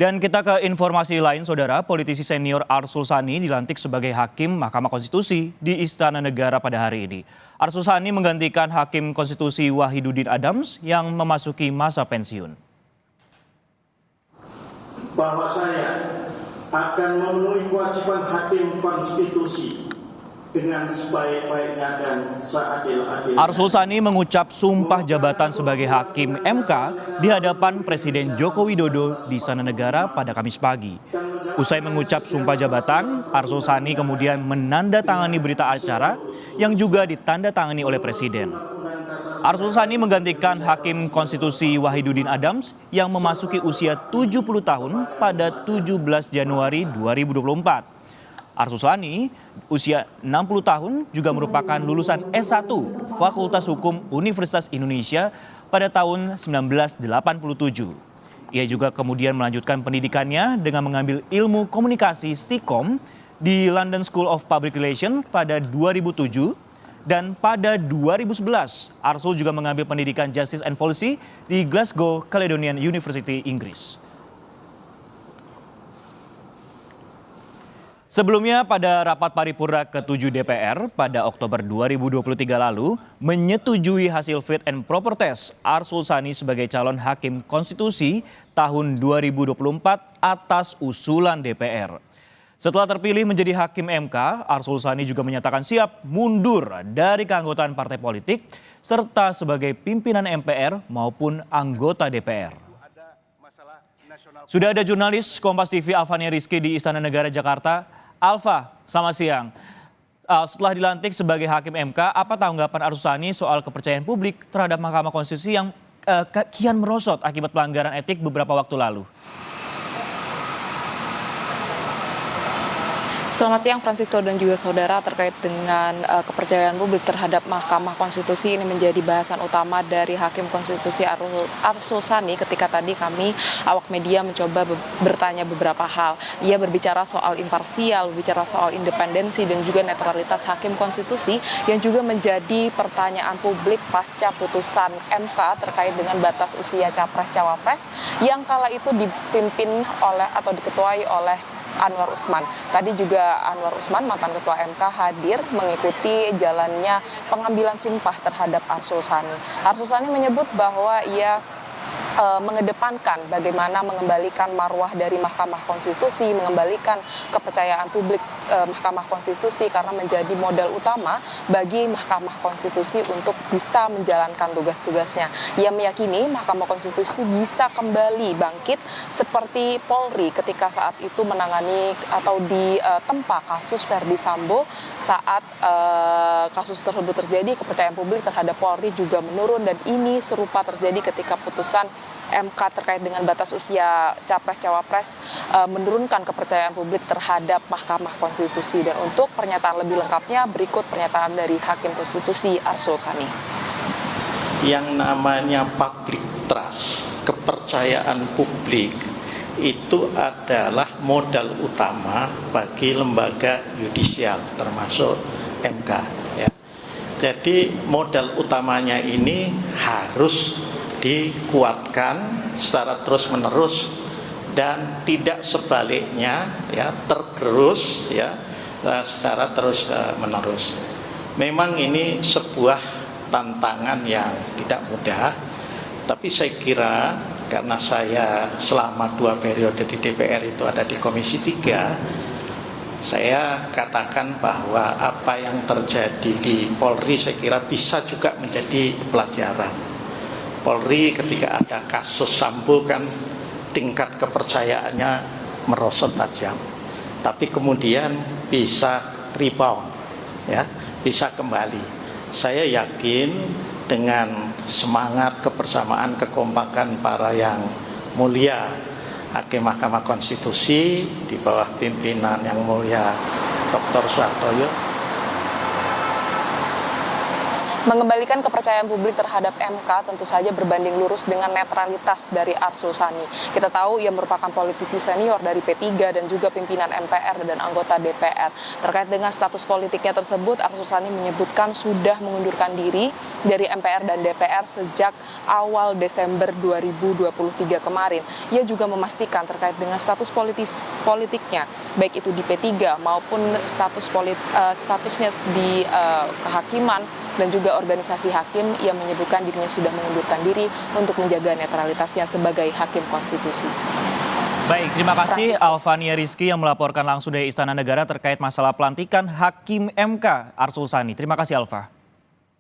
Dan kita ke informasi lain, Saudara. Politisi senior Arsul Sani dilantik sebagai Hakim Mahkamah Konstitusi di Istana Negara pada hari ini. Arsul Sani menggantikan Hakim Konstitusi Wahidudin Adams yang memasuki masa pensiun. Bahwa saya akan memenuhi kewajiban Hakim Konstitusi dengan sebaik-baiknya dan seadil-adilnya. Arsul Sani mengucap sumpah jabatan sebagai Hakim MK di hadapan Presiden Joko Widodo di Istana Negara pada Kamis pagi. Usai mengucap sumpah jabatan, Arsul Sani kemudian menandatangani berita acara yang juga ditandatangani oleh Presiden. Arsul Sani menggantikan Hakim Konstitusi Wahidudin Adams yang memasuki usia 70 tahun pada 17 Januari 2024. Arsul Sani, usia 60 tahun, juga merupakan lulusan S1 Fakultas Hukum Universitas Indonesia pada tahun 1987. Ia juga kemudian melanjutkan pendidikannya dengan mengambil ilmu komunikasi Stikom di London School of Public Relations pada 2007 dan pada 2011 Arsul juga mengambil pendidikan Justice and Policy di Glasgow Caledonian University, Inggris. Sebelumnya pada rapat paripurna ke-7 DPR pada Oktober 2023 lalu menyetujui hasil fit and proper test Arsul Sani sebagai calon Hakim Konstitusi tahun 2024 atas usulan DPR. Setelah terpilih menjadi Hakim MK, Arsul Sani juga menyatakan siap mundur dari keanggotaan partai politik serta sebagai pimpinan MPR maupun anggota DPR. Sudah ada jurnalis Kompas TV Alfania Rizky di Istana Negara Jakarta. Alfa, selamat siang. Setelah dilantik sebagai Hakim MK, apa tanggapan Arsul Sani soal kepercayaan publik terhadap Mahkamah Konstitusi yang kian merosot akibat pelanggaran etik beberapa waktu lalu? Selamat siang Francisco dan juga saudara. Terkait dengan kepercayaan publik terhadap Mahkamah Konstitusi, ini menjadi bahasan utama dari Hakim Konstitusi Arsul Sani ketika tadi kami awak media mencoba bertanya beberapa hal. Ia berbicara soal imparsial, berbicara soal independensi dan juga netralitas Hakim Konstitusi yang juga menjadi pertanyaan publik pasca putusan MK terkait dengan batas usia Capres-Cawapres yang kala itu dipimpin oleh atau diketuai oleh Anwar Usman. Tadi juga Anwar Usman, mantan ketua MK, hadir mengikuti jalannya pengambilan sumpah terhadap Arsul Sani. Arsul Sani menyebut bahwa ia mengedepankan bagaimana mengembalikan marwah dari Mahkamah Konstitusi, mengembalikan kepercayaan publik Mahkamah Konstitusi karena menjadi modal utama bagi Mahkamah Konstitusi untuk bisa menjalankan tugas-tugasnya. Ia meyakini Mahkamah Konstitusi bisa kembali bangkit seperti Polri ketika saat itu menangani atau ditempa kasus Verdi Sambo. Saat kasus tersebut terjadi, kepercayaan publik terhadap Polri juga menurun dan ini serupa terjadi ketika putusan MK terkait dengan batas usia Capres-Cawapres menurunkan kepercayaan publik terhadap Mahkamah Konstitusi. Dan untuk pernyataan lebih lengkapnya berikut pernyataan dari Hakim Konstitusi Arsul Sani. Yang namanya public trust, kepercayaan publik itu adalah modal utama bagi lembaga yudisial termasuk MK. Ya. Jadi modal utamanya ini harus dikuatkan secara terus-menerus dan tidak sebaliknya ya tergerus ya secara terus-menerus. Memang ini sebuah tantangan yang tidak mudah, tapi saya kira karena saya selama 2 periode di DPR itu ada di Komisi 3, saya katakan bahwa apa yang terjadi di Polri saya kira bisa juga menjadi pelajaran. Polri ketika ada kasus Sambo kan tingkat kepercayaannya merosot tajam, tapi kemudian bisa rebound, ya, bisa kembali. Saya yakin dengan semangat kebersamaan, kekompakan para yang mulia Hakim Mahkamah Konstitusi di bawah pimpinan yang mulia Dr. Soehartoyo. mengembalikan kepercayaan publik terhadap MK tentu saja berbanding lurus dengan netralitas dari Arsul Sani. Kita tahu ia merupakan politisi senior dari P3 dan juga pimpinan MPR dan anggota DPR. Terkait dengan status politiknya tersebut, Arsul Sani menyebutkan sudah mengundurkan diri dari MPR dan DPR sejak awal Desember 2023 kemarin. Ia juga memastikan terkait dengan status politiknya, baik itu di P3 maupun statusnya di kehakiman dan juga organisasi hakim, ia menyebutkan dirinya sudah mengundurkan diri untuk menjaga netralitasnya sebagai hakim konstitusi. Baik, terima kasih Alvania Rizky yang melaporkan langsung dari Istana Negara terkait masalah pelantikan Hakim MK Arsul Sani. Terima kasih Alva.